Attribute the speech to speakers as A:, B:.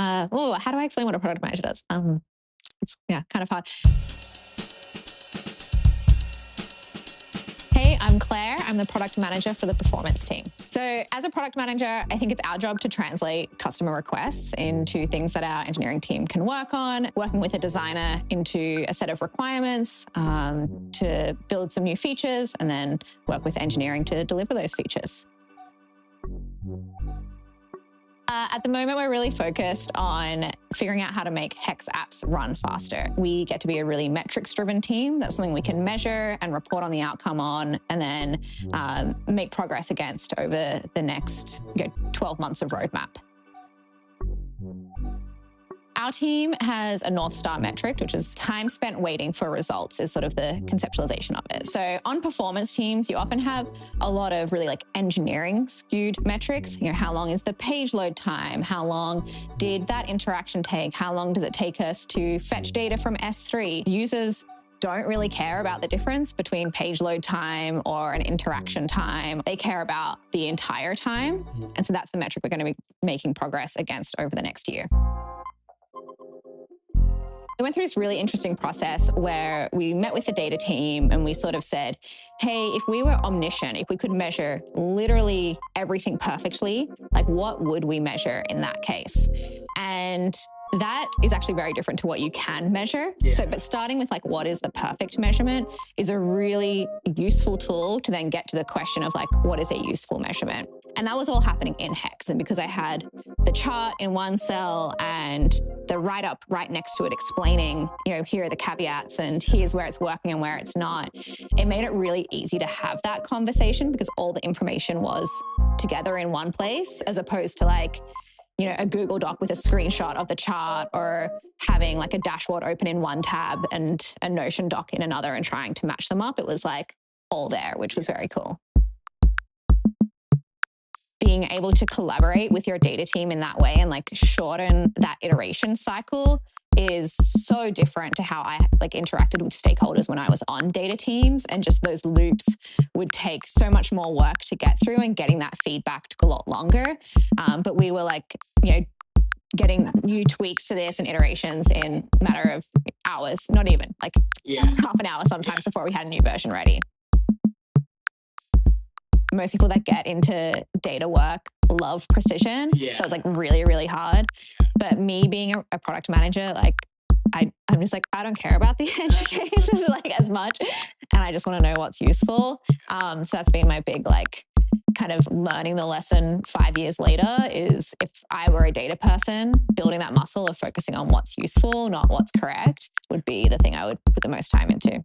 A: How do I explain what a product manager does? It's kind of hard. Hey, I'm Claire. I'm the product manager for the performance team. So as a product manager, I think it's our job to translate customer requests into things that our engineering team can work on, working with a designer into a set of requirements to build some new features, and then work with engineering to deliver those features. At the moment, we're really focused on figuring out how to make Hex apps run faster. We get to be a really metrics-driven team. That's something we can measure and report on the outcome on, and then make progress against over the next 12 months of roadmap. Our team has a North Star metric, which is time spent waiting for results, is sort of the conceptualization of it. So on performance teams, you often have a lot of really engineering skewed metrics. How long is the page load time? How long did that interaction take? How long does it take us to fetch data from S3? Users don't really care about the difference between page load time or an interaction time. They care about the entire time. And so that's the metric we're going to be making progress against over the next year. We went through this really interesting process where we met with the data team and we sort of said, hey, if we were omniscient, if we could measure literally everything perfectly, what would we measure in that case? And that is actually very different to what you can measure. Yeah. But starting with what is the perfect measurement is a really useful tool to then get to the question of what is a useful measurement? And that was all happening in Hex. And because I had the chart in one cell and the write-up right next to it explaining, here are the caveats and here's where it's working and where it's not, it made it really easy to have that conversation because all the information was together in one place, as opposed to a Google Doc with a screenshot of the chart, or having a dashboard open in one tab and a Notion doc in another and trying to match them up. It was all there, which was very cool. Being able to collaborate with your data team in that way and shorten that iteration cycle is so different to how I interacted with stakeholders when I was on data teams, and just those loops would take so much more work to get through, and getting that feedback took a lot longer. But we were getting new tweaks to this and iterations in a matter of hours, not even half an hour sometimes before we had a new version ready. Most people that get into data work love precision. Yeah. So it's really, really hard. But me being a product manager, I'm just I don't care about the edge cases as much. And I just want to know what's useful. So that's been my big kind of learning the lesson 5 years later, is if I were a data person, building that muscle of focusing on what's useful, not what's correct, would be the thing I would put the most time into.